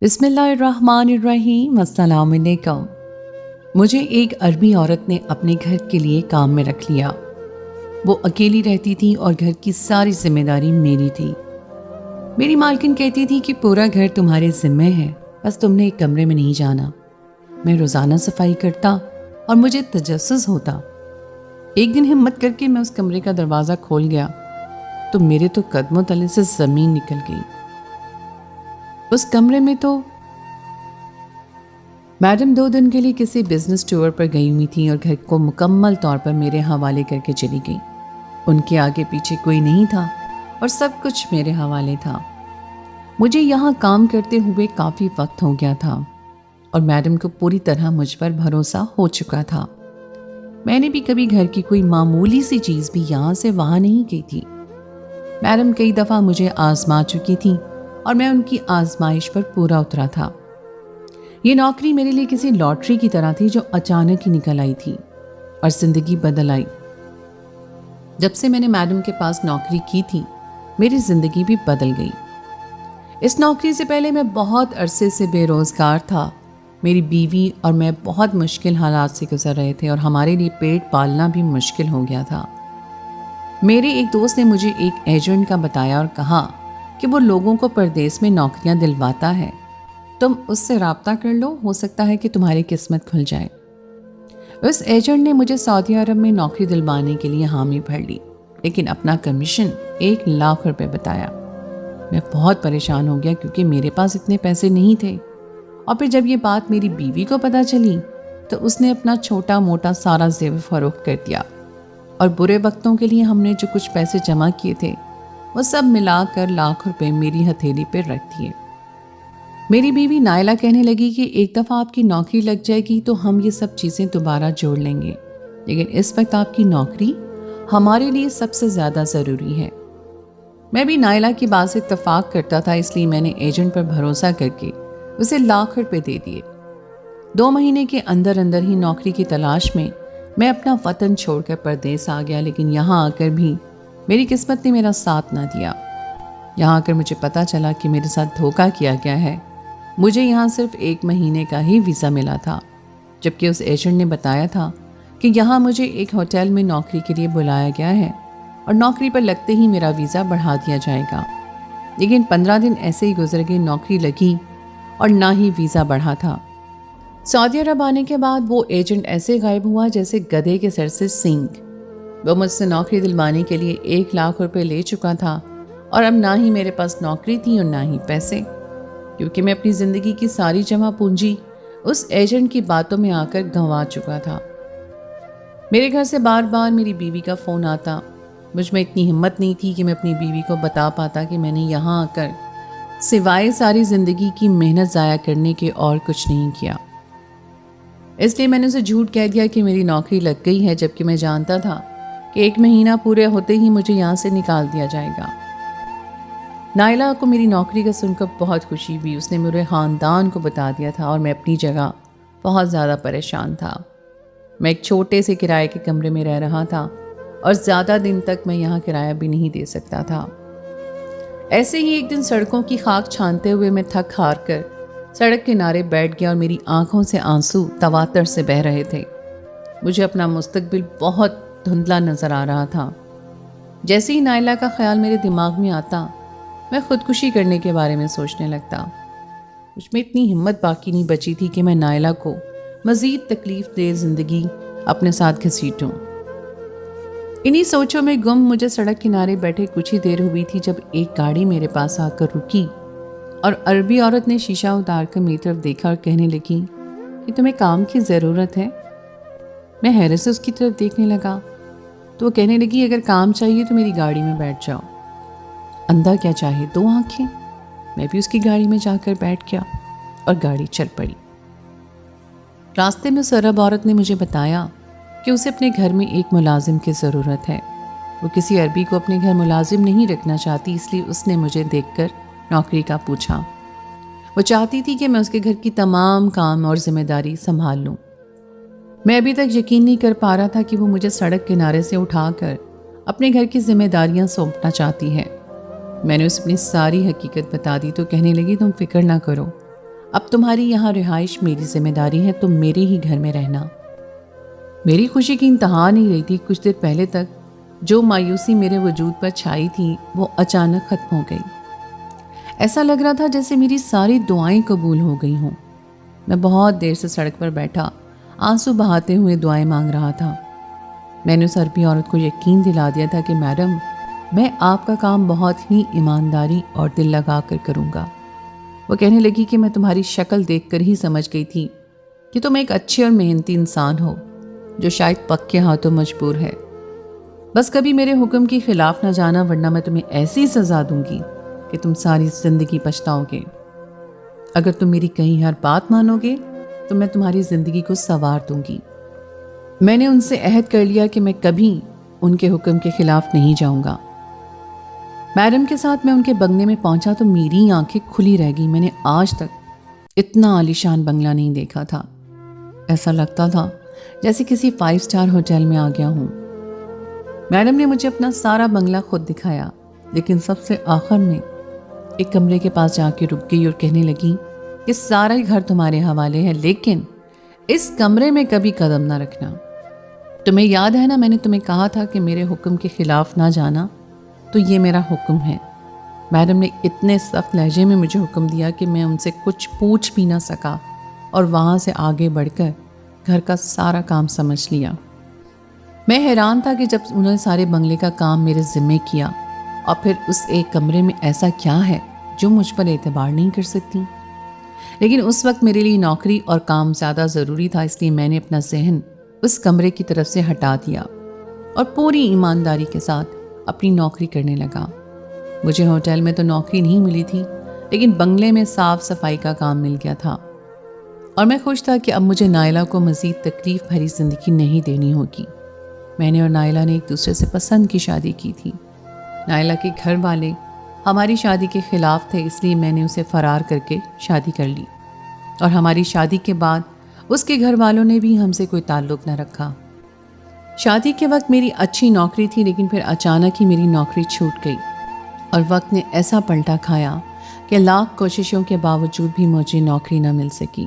بسم اللہ الرحمن الرحیم، السلام علیکم۔ مجھے ایک عربی عورت نے اپنے گھر کے لیے کام میں رکھ لیا۔ وہ اکیلی رہتی تھی اور گھر کی ساری ذمہ داری میری تھی۔ میری مالکن کہتی تھی کہ پورا گھر تمہارے ذمہ ہے، بس تم نے ایک کمرے میں نہیں جانا۔ میں روزانہ صفائی کرتا اور مجھے تجسس ہوتا۔ ایک دن ہمت کر کے میں اس کمرے کا دروازہ کھول گیا تو میرے تو قدموں تلے سے زمین نکل گئی۔ اس کمرے میں تو میڈم 2 دن کے لیے کسی بزنس ٹور پر گئی ہوئی تھیں اور گھر کو مکمل طور پر میرے حوالے کر کے چلی گئی۔ ان کے آگے پیچھے کوئی نہیں تھا اور سب کچھ میرے حوالے تھا۔ مجھے یہاں کام کرتے ہوئے کافی وقت ہو گیا تھا اور میڈم کو پوری طرح مجھ پر بھروسہ ہو چکا تھا۔ میں نے بھی کبھی گھر کی کوئی معمولی سی چیز بھی یہاں سے وہاں نہیں کی تھی۔ میڈم کئی دفعہ مجھے آزما چکی تھیں اور میں ان کی آزمائش پر پورا اترا تھا۔ یہ نوکری میرے لیے کسی لاٹری کی طرح تھی جو اچانک ہی نکل آئی تھی اور زندگی بدل آئی۔ جب سے میں نے میڈم کے پاس نوکری کی تھی، میری زندگی بھی بدل گئی۔ اس نوکری سے پہلے میں بہت عرصے سے بے روزگار تھا۔ میری بیوی اور میں بہت مشکل حالات سے گزر رہے تھے اور ہمارے لیے پیٹ پالنا بھی مشکل ہو گیا تھا۔ میرے ایک دوست نے مجھے ایک ایجنٹ کا بتایا اور کہا کہ وہ لوگوں کو پردیس میں نوکریاں دلواتا ہے، تم اس سے رابطہ کر لو، ہو سکتا ہے کہ تمہاری قسمت کھل جائے۔ اس ایجنٹ نے مجھے سعودی عرب میں نوکری دلوانے کے لیے حامی بھر لی، لیکن اپنا کمیشن 1 لاکھ روپے بتایا۔ میں بہت پریشان ہو گیا کیونکہ میرے پاس اتنے پیسے نہیں تھے، اور پھر جب یہ بات میری بیوی کو پتہ چلی تو اس نے اپنا چھوٹا موٹا سارا زیور فروخت کر دیا اور برے وقتوں کے لیے ہم نے جو کچھ پیسے جمع کیے تھے وہ سب ملا کر 1 لاکھ روپے میری ہتھیلی پہ رکھ دیے۔ میری بیوی نائلہ کہنے لگی کہ ایک دفعہ آپ کی نوکری لگ جائے گی تو ہم یہ سب چیزیں دوبارہ جوڑ لیں گے، لیکن اس وقت آپ کی نوکری ہمارے لیے سب سے زیادہ ضروری ہے۔ میں بھی نائلہ کی بات سے اتفاق کرتا تھا، اس لیے میں نے ایجنٹ پر بھروسہ کر کے اسے 1 لاکھ روپے دے دیے۔ 2 مہینے کے اندر ہی نوکری کی تلاش میں اپنا وطن چھوڑ کر پردیس آ گیا، لیکن یہاں آ کر بھی میری قسمت نے میرا ساتھ نہ دیا۔ یہاں آ کر مجھے پتا چلا کہ میرے ساتھ دھوکہ کیا گیا ہے۔ مجھے یہاں صرف 1 مہینے کا ہی ویزا ملا تھا، جبکہ اس ایجنٹ نے بتایا تھا کہ یہاں مجھے ایک ہوٹل میں نوکری کے لیے بلایا گیا ہے اور نوکری پر لگتے ہی میرا ویزا بڑھا دیا جائے گا۔ لیکن 15 دن ایسے ہی گزر گئے، نوکری لگی اور نہ ہی ویزا بڑھا تھا۔ سعودی عرب آنے کے بعد وہ ایجنٹ ایسے غائب ہوا جیسے گدھے کے سر سے سینگ۔ وہ مجھ سے نوکری دلوانے کے لیے 1 لاکھ روپے لے چکا تھا اور اب نہ ہی میرے پاس نوکری تھی اور نہ ہی پیسے، کیونکہ میں اپنی زندگی کی ساری جمع پونجی اس ایجنٹ کی باتوں میں آ کر گنوا چکا تھا۔ میرے گھر سے بار بار میری بیوی کا فون آتا۔ مجھ میں اتنی ہمت نہیں تھی کہ میں اپنی بیوی کو بتا پاتا کہ میں نے یہاں آ کر سوائے ساری زندگی کی محنت ضائع کرنے کے اور کچھ نہیں کیا۔ اس لیے میں نے اسے جھوٹ کہہ دیا کہ میری نوکری لگ گئی ہے، جبکہ میں جانتا تھا کہ 1 مہینہ پورے ہوتے ہی مجھے یہاں سے نکال دیا جائے گا۔ نائلہ کو میری نوکری کا سن کر بہت خوشی ہوئی۔ اس نے میرے خاندان کو بتا دیا تھا اور میں اپنی جگہ بہت زیادہ پریشان تھا۔ میں ایک چھوٹے سے کرائے کے کمرے میں رہ رہا تھا اور زیادہ دن تک میں یہاں کرایہ بھی نہیں دے سکتا تھا۔ ایسے ہی ایک دن سڑکوں کی خاک چھانتے ہوئے میں تھک ہار کر سڑک کنارے بیٹھ گیا اور میری آنکھوں سے آنسو تواتر سے بہہ رہے تھے۔ مجھے اپنا مستقبل بہت دھندلا نظر آ رہا تھا۔ جیسے ہی نائلہ کا خیال میرے دماغ میں آتا، میں خودکشی کرنے کے بارے میں سوچنے لگتا۔ مجھ میں اتنی ہمت باقی نہیں بچی تھی کہ میں نائلہ کو مزید تکلیف دہ زندگی اپنے ساتھ گھسیٹوں۔ انہی سوچوں میں گم مجھے سڑک کنارے بیٹھے کچھ ہی دیر ہوئی تھی جب ایک گاڑی میرے پاس آ کر رکی اور عربی عورت نے شیشہ اتار کر میری طرف دیکھا اور کہنے لگی کہ تمہیں کام کی ضرورت ہے۔ میں حیرت سے اس کی طرف دیکھنے لگا تو وہ کہنے لگی اگر کام چاہیے تو میری گاڑی میں بیٹھ جاؤ۔ اندھا کیا چاہے 2 آنکھیں۔ میں بھی اس کی گاڑی میں جا کر بیٹھ گیا اور گاڑی چل پڑی۔ راستے میں اس عرب عورت نے مجھے بتایا کہ اسے اپنے گھر میں ایک ملازم کی ضرورت ہے۔ وہ کسی عربی کو اپنے گھر ملازم نہیں رکھنا چاہتی، اس لیے اس نے مجھے دیکھ کر نوکری کا پوچھا۔ وہ چاہتی تھی کہ میں اس کے گھر کی تمام کام اور ذمہ داری سنبھال لوں۔ میں ابھی تک یقین نہیں کر پا رہا تھا کہ وہ مجھے سڑک کنارے سے اٹھا کر اپنے گھر کی ذمہ داریاں سونپنا چاہتی ہے۔ میں نے اسے اپنی ساری حقیقت بتا دی تو کہنے لگی تم فکر نہ کرو، اب تمہاری یہاں رہائش میری ذمہ داری ہے، تم میرے ہی گھر میں رہنا۔ میری خوشی کی انتہا نہیں رہی تھی۔ کچھ دیر پہلے تک جو مایوسی میرے وجود پر چھائی تھی وہ اچانک ختم ہو گئی۔ ایسا لگ رہا تھا جیسے میری ساری دعائیں قبول ہو گئی ہوں۔ میں بہت دیر سے سڑک پر بیٹھا آنسو بہاتے ہوئے دعائیں مانگ رہا تھا۔ میں نے اس عربی عورت کو یقین دلا دیا تھا کہ میڈم، میں آپ کا کام بہت ہی ایمانداری اور دل لگا کر کروں گا۔ وہ کہنے لگی کہ میں تمہاری شکل دیکھ کر ہی سمجھ گئی تھی کہ تم ایک اچھے اور محنتی انسان ہو جو شاید پکے ہاتھوں مجبور ہے۔ بس کبھی میرے حکم کی خلاف نہ جانا، ورنہ میں تمہیں ایسی سزا دوں گی کہ تم ساری زندگی پچھتاؤ گے۔ اگر تم میری کہیں ہر بات مانو گے تو میں تمہاری زندگی کو سنوار دوں گی۔ میں نے ان سے عہد کر لیا کہ میں کبھی ان کے حکم کے خلاف نہیں جاؤں گا۔ میڈم کے ساتھ میں ان کے بنگلے میں پہنچا تو میری آنکھیں کھلی رہ گئی۔ میں نے آج تک اتنا عالیشان بنگلہ نہیں دیکھا تھا۔ ایسا لگتا تھا جیسے کسی 5 اسٹار ہوٹل میں آ گیا ہوں۔ میڈم نے مجھے اپنا سارا بنگلہ خود دکھایا، لیکن سب سے آخر میں ایک کمرے کے پاس جا کے رک گئی اور کہنے لگی کہ سارا گھر تمہارے حوالے ہے، لیکن اس کمرے میں کبھی قدم نہ رکھنا۔ تمہیں یاد ہے نا، میں نے تمہیں کہا تھا کہ میرے حکم کے خلاف نہ جانا، تو یہ میرا حکم ہے۔ میڈم نے اتنے سخت لہجے میں مجھے حکم دیا کہ میں ان سے کچھ پوچھ بھی نہ سکا اور وہاں سے آگے بڑھ کر گھر کا سارا کام سمجھ لیا۔ میں حیران تھا کہ جب انہوں نے سارے بنگلے کا کام میرے ذمے کیا، اور پھر اس ایک کمرے میں ایسا کیا ہے جو مجھ پر اعتبار نہیں کر سکتی۔ لیکن اس وقت میرے لیے نوکری اور کام زیادہ ضروری تھا، اس لیے میں نے اپنا ذہن اس کمرے کی طرف سے ہٹا دیا اور پوری ایمانداری کے ساتھ اپنی نوکری کرنے لگا۔ مجھے ہوٹل میں تو نوکری نہیں ملی تھی، لیکن بنگلے میں صاف صفائی کا کام مل گیا تھا، اور میں خوش تھا کہ اب مجھے نائلہ کو مزید تکلیف بھری زندگی نہیں دینی ہوگی۔ میں نے اور نائلہ نے ایک دوسرے سے پسند کی شادی کی تھی۔ نائلہ کے گھر والے ہماری شادی کے خلاف تھے، اس لیے میں نے اسے فرار کر کے شادی کر لی، اور ہماری شادی کے بعد اس کے گھر والوں نے بھی ہم سے کوئی تعلق نہ رکھا۔ شادی کے وقت میری اچھی نوکری تھی، لیکن پھر اچانک ہی میری نوکری چھوٹ گئی، اور وقت نے ایسا پلٹا کھایا کہ لاکھ کوششوں کے باوجود بھی مجھے نوکری نہ مل سکی،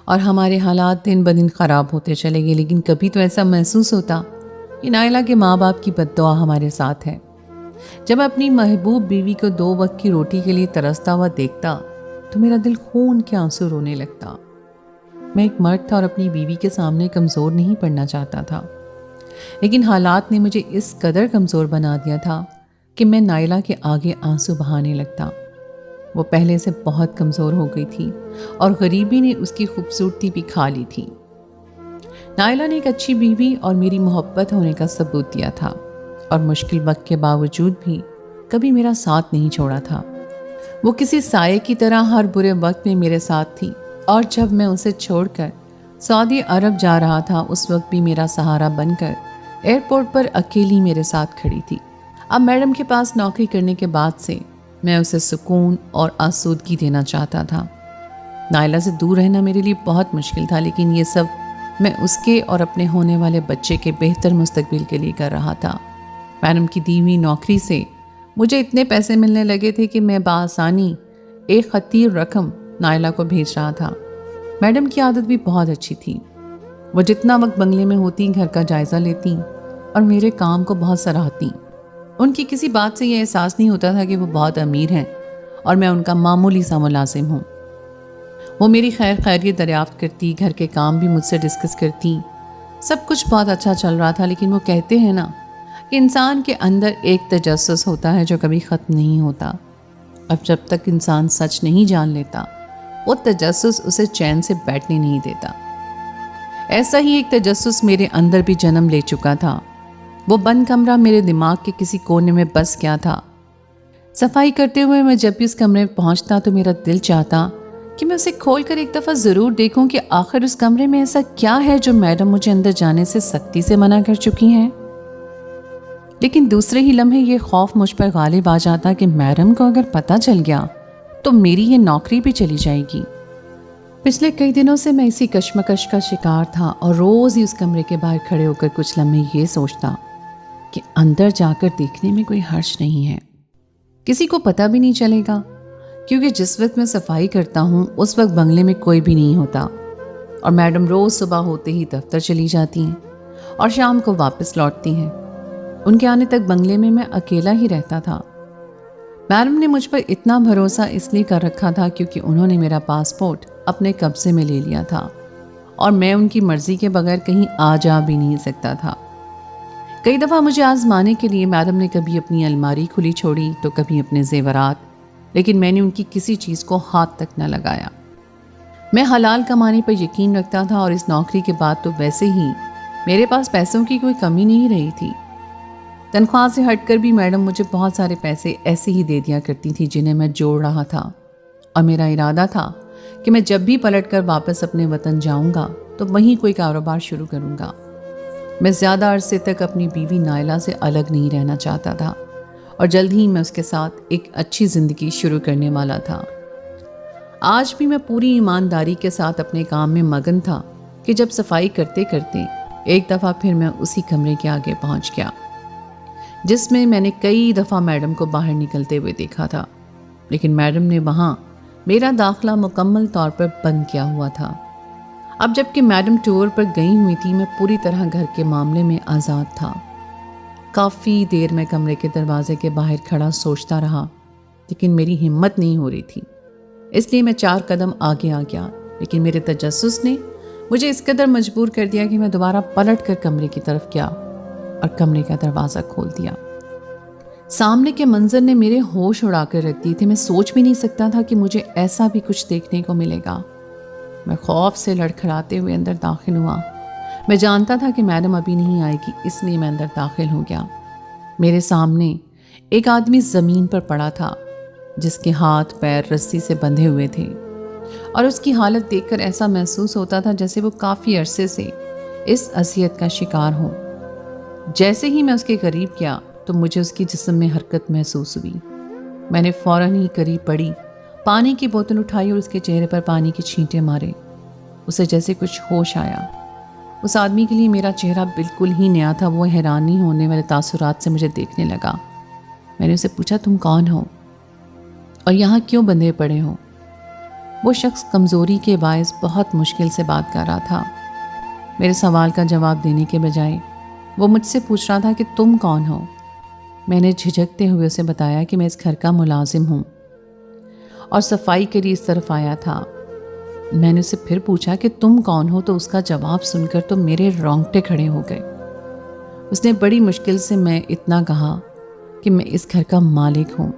اور ہمارے حالات دن بدن خراب ہوتے چلے گئے۔ لیکن کبھی تو ایسا محسوس ہوتا کہ نائلہ کے ماں باپ کی بد دعا ہمارے ساتھ ہے۔ جب اپنی محبوب بیوی کو 2 وقت کی روٹی کے لیے ترستا ہوا دیکھتا تو میرا دل خون کے آنسو رونے لگتا۔ میں ایک مرد تھا اور اپنی بیوی کے سامنے کمزور نہیں پڑنا چاہتا تھا، لیکن حالات نے مجھے اس قدر کمزور بنا دیا تھا کہ میں نائلہ کے آگے آنسو بہانے لگتا۔ وہ پہلے سے بہت کمزور ہو گئی تھی اور غریبی نے اس کی خوبصورتی بھی کھا لی تھی۔ نائلہ نے ایک اچھی بیوی اور میری محبت ہونے کا ثبوت دیا تھا، اور مشکل وقت کے باوجود بھی کبھی میرا ساتھ نہیں چھوڑا تھا۔ وہ کسی سائے کی طرح ہر برے وقت میں میرے ساتھ تھی، اور جب میں اسے چھوڑ کر سعودی عرب جا رہا تھا اس وقت بھی میرا سہارا بن کر ایئرپورٹ پر اکیلی میرے ساتھ کھڑی تھی۔ اب میڈم کے پاس نوکری کرنے کے بعد سے میں اسے سکون اور آسودگی دینا چاہتا تھا۔ نائلہ سے دور رہنا میرے لیے بہت مشکل تھا، لیکن یہ سب میں اس کے اور اپنے ہونے والے بچے کے بہتر مستقبل کے لیے کر رہا تھا۔ میڈم کی دی ہوئی نوکری سے مجھے اتنے پیسے ملنے لگے تھے کہ میں بآسانی ایک خطیر رقم نائلہ کو بھیج رہا تھا۔ میڈم کی عادت بھی بہت اچھی تھی۔ وہ جتنا وقت بنگلے میں ہوتی گھر کا جائزہ لیتی اور میرے کام کو بہت سراہتی۔ ان کی کسی بات سے یہ احساس نہیں ہوتا تھا کہ وہ بہت امیر ہیں اور میں ان کا معمولی سا ملازم ہوں۔ وہ میری خیریت دریافت کرتی، گھر کے کام بھی مجھ سے ڈسکس کرتی۔ سب کچھ بہت اچھا چل رہا تھا، لیکن وہ کہتے ہیں نا کہ انسان کے اندر ایک تجسس ہوتا ہے جو کبھی ختم نہیں ہوتا۔ اب جب تک انسان سچ نہیں جان لیتا، وہ تجسس اسے چین سے بیٹھنے نہیں دیتا۔ ایسا ہی ایک تجسس میرے اندر بھی جنم لے چکا تھا۔ وہ بند کمرہ میرے دماغ کے کسی کونے میں بس گیا تھا۔ صفائی کرتے ہوئے میں جب بھی اس کمرے میں پہنچتا تو میرا دل چاہتا کہ میں اسے کھول کر ایک دفعہ ضرور دیکھوں کہ آخر اس کمرے میں ایسا کیا ہے جو میڈم مجھے اندر جانے سے سختی سے منع کر چکی ہیں۔ لیکن دوسرے ہی لمحے یہ خوف مجھ پر غالب آ جاتا کہ میڈم کو اگر پتہ چل گیا تو میری یہ نوکری بھی چلی جائے گی۔ پچھلے کئی دنوں سے میں اسی کشمکش کا شکار تھا اور روز ہی اس کمرے کے باہر کھڑے ہو کر کچھ لمحے یہ سوچتا کہ اندر جا کر دیکھنے میں کوئی حرج نہیں ہے، کسی کو پتہ بھی نہیں چلے گا کیونکہ جس وقت میں صفائی کرتا ہوں اس وقت بنگلے میں کوئی بھی نہیں ہوتا اور میڈم روز صبح ہوتے ہی دفتر چلی جاتی ہیں اور شام کو واپس لوٹتی ہیں۔ ان کے آنے تک بنگلے میں اکیلا ہی رہتا تھا۔ میڈم نے مجھ پر اتنا بھروسہ اس لیے کر رکھا تھا کیونکہ انہوں نے میرا پاسپورٹ اپنے قبضے میں لے لیا تھا اور میں ان کی مرضی کے بغیر کہیں آ جا بھی نہیں سکتا تھا۔ کئی دفعہ مجھے آزمانے کے لیے میڈم نے کبھی اپنی الماری کھلی چھوڑی تو کبھی اپنے زیورات، لیکن میں نے ان کی کسی چیز کو ہاتھ تک نہ لگایا۔ میں حلال کمانے پر یقین رکھتا تھا اور اس نوکری کے بعد تو ویسے ہی میرے پاس پیسوں کی کوئی کمی نہیں رہی تھی۔ تنخواہ سے ہٹ کر بھی میڈم مجھے بہت سارے پیسے ایسے ہی دے دیا کرتی تھی جنہیں میں جوڑ رہا تھا، اور میرا ارادہ تھا کہ میں جب بھی پلٹ کر واپس اپنے وطن جاؤں گا تو وہیں کوئی کاروبار شروع کروں گا۔ میں زیادہ عرصے تک اپنی بیوی نائلہ سے الگ نہیں رہنا چاہتا تھا اور جلد ہی میں اس کے ساتھ ایک اچھی زندگی شروع کرنے والا تھا۔ آج بھی میں پوری ایمانداری کے ساتھ اپنے کام میں مگن تھا کہ جب صفائی کرتے کرتے ایک دفعہ پھر میں اسی کمرے کے آگے پہنچ گیا جس میں نے کئی دفعہ میڈم کو باہر نکلتے ہوئے دیکھا تھا، لیکن میڈم نے وہاں میرا داخلہ مکمل طور پر بند کیا ہوا تھا۔ اب جب کہ میڈم ٹور پر گئی ہوئی تھی میں پوری طرح گھر کے معاملے میں آزاد تھا۔ کافی دیر میں کمرے کے دروازے کے باہر کھڑا سوچتا رہا، لیکن میری ہمت نہیں ہو رہی تھی، اس لیے میں 4 قدم آگے آ گیا، لیکن میرے تجسس نے مجھے اس قدر مجبور کر دیا کہ میں دوبارہ پلٹ کر کمرے کی طرف گیا اور کمرے کا دروازہ کھول دیا۔ سامنے کے منظر نے میرے ہوش اڑا کر رکھ دی تھے۔ میں سوچ بھی نہیں سکتا تھا کہ مجھے ایسا بھی کچھ دیکھنے کو ملے گا۔ میں خوف سے لڑکھڑاتے ہوئے اندر داخل ہوا۔ میں جانتا تھا کہ میڈم ابھی نہیں آئے گی، اس لیے میں اندر داخل ہو گیا۔ میرے سامنے ایک آدمی زمین پر پڑا تھا جس کے ہاتھ پیر رسی سے بندھے ہوئے تھے، اور اس کی حالت دیکھ کر ایسا محسوس ہوتا تھا جیسے وہ کافی عرصے سے اس اذیت کا شکار ہو۔ جیسے ہی میں اس کے قریب گیا تو مجھے اس کی جسم میں حرکت محسوس ہوئی۔ میں نے فوراً ہی قریب پڑی، پانی کی بوتل اٹھائی اور اس کے چہرے پر پانی کے چھینٹے مارے۔ اسے جیسے کچھ ہوش آیا۔ اس آدمی کے لیے میرا چہرہ بالکل ہی نیا تھا۔ وہ حیرانی ہونے والے تاثرات سے مجھے دیکھنے لگا۔ میں نے اسے پوچھا، تم کون ہو اور یہاں کیوں بندھے پڑے ہو؟ وہ شخص کمزوری کے باعث بہت مشکل سے بات کر رہا تھا۔ میرے سوال کا جواب دینے کے بجائے وہ مجھ سے پوچھ رہا تھا کہ تم کون ہو؟ میں نے جھجکتے ہوئے اسے بتایا کہ میں اس گھر کا ملازم ہوں اور صفائی کے لیے اس طرف آیا تھا۔ میں نے اسے پھر پوچھا کہ تم کون ہو، تو اس کا جواب سن کر تو میرے رونگٹے کھڑے ہو گئے۔ اس نے بڑی مشکل سے میں اتنا کہا کہ میں اس گھر کا مالک ہوں۔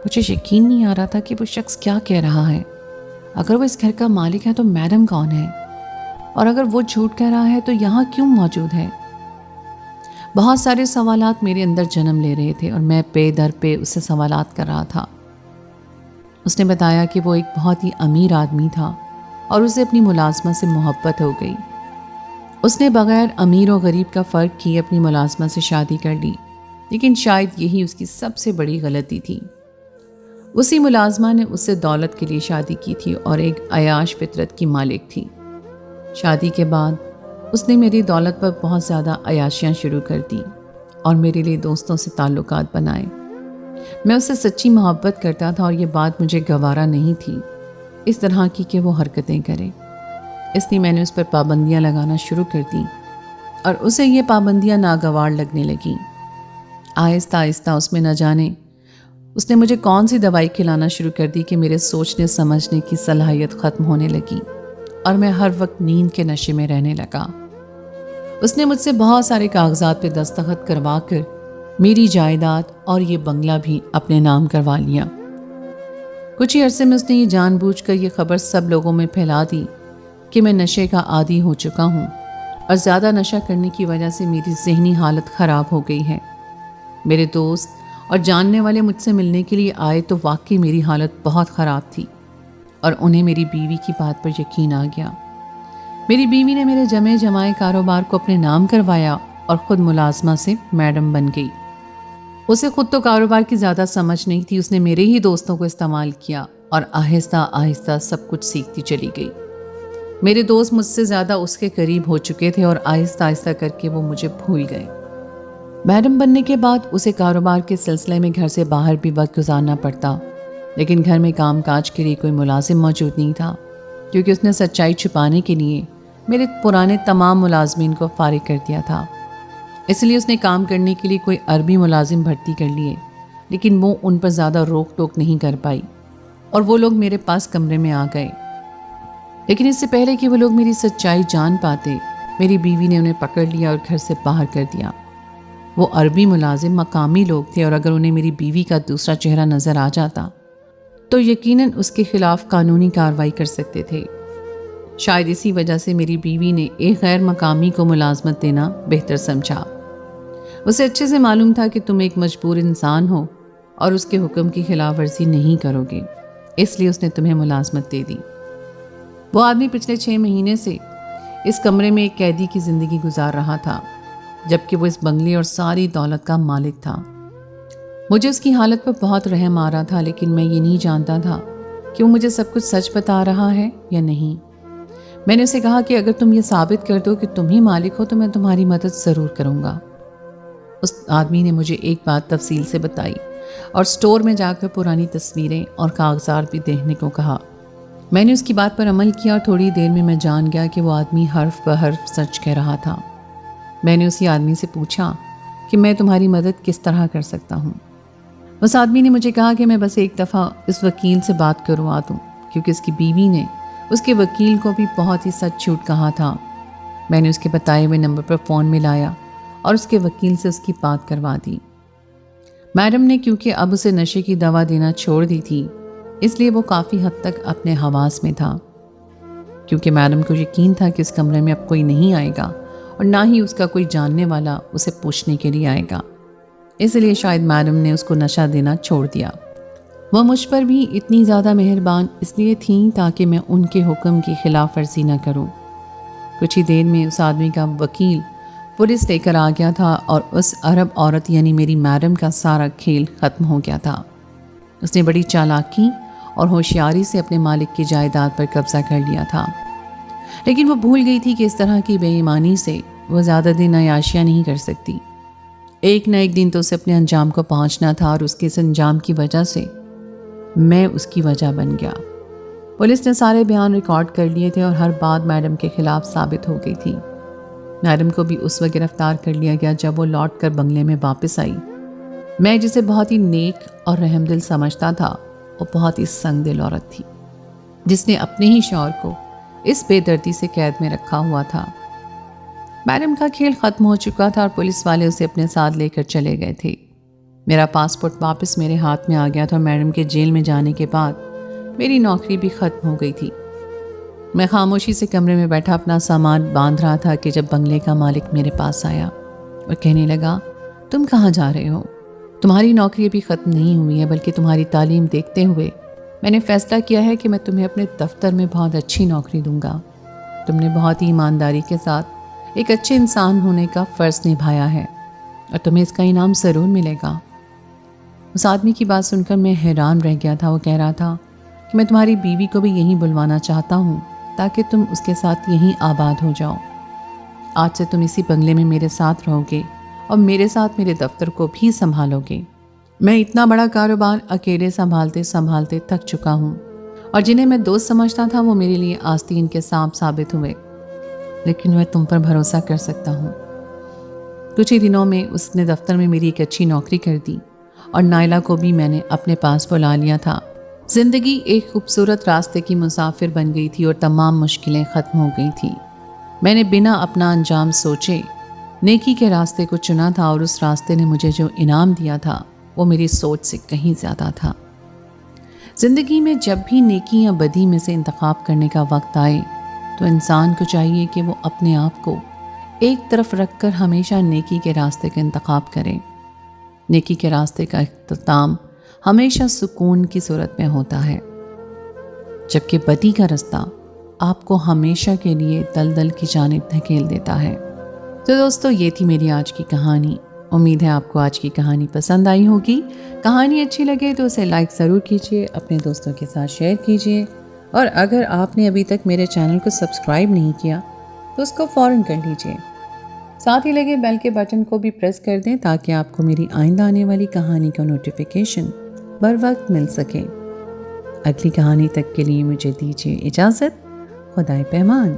مجھے یقین نہیں آ رہا تھا کہ وہ شخص کیا کہہ رہا ہے۔ اگر وہ اس گھر کا مالک ہے تو میڈم کون ہے؟ اور اگر وہ جھوٹ کہہ رہا ہے تو یہاں کیوں موجود ہے؟ بہت سارے سوالات میرے اندر جنم لے رہے تھے اور میں پے در پے اس سے سوالات کر رہا تھا۔ اس نے بتایا کہ وہ ایک بہت ہی امیر آدمی تھا اور اسے اپنی ملازمہ سے محبت ہو گئی۔ اس نے بغیر امیر و غریب کا فرق کیے اپنی ملازمہ سے شادی کر لی، لیکن شاید یہی اس کی سب سے بڑی غلطی تھی۔ اسی ملازمہ نے اس سے دولت کے لیے شادی کی تھی اور ایک عیاش فطرت کی مالک تھی۔ شادی کے بعد اس نے میری دولت پر بہت زیادہ عیاشیاں شروع کر دی اور میرے لیے دوستوں سے تعلقات بنائے۔ میں اس سے سچی محبت کرتا تھا اور یہ بات مجھے گوارا نہیں تھی اس طرح کی کہ وہ حرکتیں کرے، اس لیے میں نے اس پر پابندیاں لگانا شروع کر دی اور اسے یہ پابندیاں ناگوار لگنے لگیں۔ آہستہ آہستہ اس میں نہ جانے اس نے مجھے کون سی دوائی کھلانا شروع کر دی کہ میرے سوچنے سمجھنے کی صلاحیت ختم ہونے لگی اور میں ہر وقت نیند کے نشے میں رہنے لگا۔ اس نے مجھ سے بہت سارے کاغذات پہ دستخط کروا کر میری جائیداد اور یہ بنگلہ بھی اپنے نام کروا لیا۔ کچھ ہی عرصے میں اس نے یہ جان بوجھ کر یہ خبر سب لوگوں میں پھیلا دی کہ میں نشے کا عادی ہو چکا ہوں اور زیادہ نشہ کرنے کی وجہ سے میری ذہنی حالت خراب ہو گئی ہے۔ میرے دوست اور جاننے والے مجھ سے ملنے کے لیے آئے تو واقعی میری حالت بہت خراب تھی اور انہیں میری بیوی کی بات پر یقین آ گیا۔ میری بیوی نے میرے جمے جمائے کاروبار کو اپنے نام کروایا اور خود ملازمہ سے میڈم بن گئی۔ اسے خود تو کاروبار کی زیادہ سمجھ نہیں تھی، اس نے میرے ہی دوستوں کو استعمال کیا اور آہستہ آہستہ سب کچھ سیکھتی چلی گئی۔ میرے دوست مجھ سے زیادہ اس کے قریب ہو چکے تھے اور آہستہ آہستہ کر کے وہ مجھے بھول گئے۔ میڈم بننے کے بعد اسے کاروبار کے سلسلے میں گھر سے باہر بھی وقت گزارنا پڑتا لیکن گھر میں کام کاج کے لیے کوئی ملازم موجود نہیں تھا، کیونکہ اس نے سچائی چھپانے کے لیے میرے پرانے تمام ملازمین کو فارغ کر دیا تھا۔ اس لیے اس نے کام کرنے کے لیے کوئی عربی ملازم بھرتی کر لیے، لیکن وہ ان پر زیادہ روک ٹوک نہیں کر پائی اور وہ لوگ میرے پاس کمرے میں آ گئے۔ لیکن اس سے پہلے کہ وہ لوگ میری سچائی جان پاتے، میری بیوی نے انہیں پکڑ لیا اور گھر سے باہر کر دیا۔ وہ عربی ملازم مقامی لوگ تھے اور اگر انہیں میری بیوی کا دوسرا چہرہ نظر آ جاتا تو یقیناً اس کے خلاف قانونی کارروائی کر سکتے تھے۔ شاید اسی وجہ سے میری بیوی نے ایک غیر مقامی کو ملازمت دینا بہتر سمجھا۔ اسے اچھے سے معلوم تھا کہ تم ایک مجبور انسان ہو اور اس کے حکم کی خلاف ورزی نہیں کرو گے، اس لیے اس نے تمہیں ملازمت دے دی۔ وہ آدمی پچھلے 6 مہینے سے اس کمرے میں ایک قیدی کی زندگی گزار رہا تھا، جبکہ وہ اس بنگلے اور ساری دولت کا مالک تھا۔ مجھے اس کی حالت پر بہت رحم آ رہا تھا، لیکن میں یہ نہیں جانتا تھا کہ وہ مجھے سب کچھ سچ بتا رہا ہے یا نہیں۔ میں نے اسے کہا کہ اگر تم یہ ثابت کر دو کہ تم ہی مالک ہو تو میں تمہاری مدد ضرور کروں گا۔ اس آدمی نے مجھے ایک بات تفصیل سے بتائی اور اسٹور میں جا کر پرانی تصویریں اور کاغذات بھی دیکھنے کو کہا۔ میں نے اس کی بات پر عمل کیا اور تھوڑی دیر میں جان گیا کہ وہ آدمی حرف بحرف سچ کہہ رہا تھا۔ میں نے اسی آدمی سے پوچھا کہ میں تمہاری مدد کس طرح کر سکتا ہوں۔ اس آدمی نے مجھے کہا کہ میں بس ایک دفعہ اس وکیل سے بات کروا دوں، کیونکہ اس کی بیوی نے اس کے وکیل کو بھی بہت ہی سچ جھوٹ کہا تھا۔ میں نے اس کے بتائے ہوئے نمبر پر فون ملایا اور اس کے وکیل سے اس کی بات کروا دی۔ میڈم نے کیونکہ اب اسے نشے کی دوا دینا چھوڑ دی تھی، اس لیے وہ کافی حد تک اپنے حواس میں تھا، کیونکہ میڈم کو یقین تھا کہ اس کمرے میں اب کوئی نہیں آئے گا اور نہ ہی اس کا کوئی جاننے والا اسے پوچھنے کے لیے آئے گا، اس لیے شاید میڈم نے اس کو نشہ دینا چھوڑ دیا۔ وہ مجھ پر بھی اتنی زیادہ مہربان اس لیے تھیں تاکہ میں ان کے حکم کی خلاف ورزی نہ کروں۔ کچھ ہی دیر میں اس آدمی کا وکیل پولیس لے کر آ گیا تھا اور اس عرب عورت یعنی میری میڈم کا سارا کھیل ختم ہو گیا تھا۔ اس نے بڑی چالاکی اور ہوشیاری سے اپنے مالک کی جائیداد پر قبضہ کر لیا تھا، لیکن وہ بھول گئی تھی کہ اس طرح کی بے ایمانی سے وہ زیادہ دن عیاشیاں نہیں کر سکتی۔ ایک نہ ایک دن تو اسے اپنے انجام کو پہنچنا تھا اور اس کے اس انجام کی وجہ سے میں اس کی وجہ بن گیا۔ پولیس نے سارے بیان ریکارڈ کر لیے تھے اور ہر بات میڈم کے خلاف ثابت ہو گئی تھی۔ میڈم کو بھی اس وقت گرفتار کر لیا گیا جب وہ لوٹ کر بنگلے میں واپس آئی۔ میں جسے بہت ہی نیک اور رحم دل سمجھتا تھا، وہ بہت ہی سنگ دل عورت تھی، جس نے اپنے ہی شوہر کو اس بے دردی سے قید میں رکھا ہوا تھا۔ میڈم کا کھیل ختم ہو چکا تھا اور پولیس والے اسے اپنے ساتھ لے کر چلے گئے تھے۔ میرا پاسپورٹ واپس میرے ہاتھ میں آ گیا تھا اور میڈم کے جیل میں جانے کے بعد میری نوکری بھی ختم ہو گئی تھی۔ میں خاموشی سے کمرے میں بیٹھا اپنا سامان باندھ رہا تھا کہ جب بنگلے کا مالک میرے پاس آیا اور کہنے لگا، تم کہاں جا رہے ہو؟ تمہاری نوکری ابھی ختم نہیں ہوئی ہے، بلکہ تمہاری تعلیم دیکھتے ہوئے میں نے فیصلہ کیا ہے کہ میں تمہیں اپنے دفتر میں بہت اچھی نوکری دوں گا۔ تم نے بہت ہی ایمانداری کے ساتھ ایک اچھے انسان ہونے کا فرض نبھایا ہے اور تمہیں اس کا انعام ضرور ملے گا۔ اس آدمی کی بات سن کر میں حیران رہ گیا تھا۔ وہ کہہ رہا تھا کہ میں تمہاری بیوی کو بھی یہیں بلوانا چاہتا ہوں تاکہ تم اس کے ساتھ یہیں آباد ہو جاؤ۔ آج سے تم اسی بنگلے میں میرے ساتھ رہو گے اور میرے ساتھ میرے دفتر کو بھی سنبھالو گے۔ میں اتنا بڑا کاروبار اکیلے سنبھالتے سنبھالتے تھک چکا ہوں اور جنہیں میں دوست سمجھتا تھا وہ میرے لیے آستین کے سانپ ثابت ہوئے، لیکن میں تم پر بھروسہ کر سکتا ہوں۔ کچھ ہی دنوں میں اس نے دفتر میں میری ایک اچھی نوکری کر دی اور نائلہ کو بھی میں نے اپنے پاس بلا لیا تھا۔ زندگی ایک خوبصورت راستے کی مسافر بن گئی تھی اور تمام مشکلیں ختم ہو گئی تھیں۔ میں نے بنا اپنا انجام سوچے نیکی کے راستے کو چنا تھا اور اس راستے نے مجھے جو انعام دیا تھا وہ میری سوچ سے کہیں زیادہ تھا۔ زندگی میں جب بھی نیکی یا بدی میں سے انتخاب کرنے کا وقت آئے تو انسان کو چاہیے کہ وہ اپنے آپ کو ایک طرف رکھ کر ہمیشہ نیکی کے راستے کا انتخاب کرے۔ نیکی کے راستے کا اختتام ہمیشہ سکون کی صورت میں ہوتا ہے، جبکہ بدی کا راستہ آپ کو ہمیشہ کے لیے دلدل کی جانب دھکیل دیتا ہے۔ تو دوستو، یہ تھی میری آج کی کہانی۔ امید ہے آپ کو آج کی کہانی پسند آئی ہوگی۔ کہانی اچھی لگے تو اسے لائک ضرور کیجیے، اپنے دوستوں کے ساتھ شیئر کیجیے، اور اگر آپ نے ابھی تک میرے چینل کو سبسکرائب نہیں کیا تو اس کو فوراً کر لیجیے۔ ساتھ ہی لگے بیل کے بٹن کو بھی پریس کر دیں تاکہ آپ کو میری آئندہ آنے والی کہانی کا نوٹیفیکیشن بر وقت مل سکے۔ اگلی کہانی تک کے لیے مجھے دیجیے اجازت. خدائے پیمان.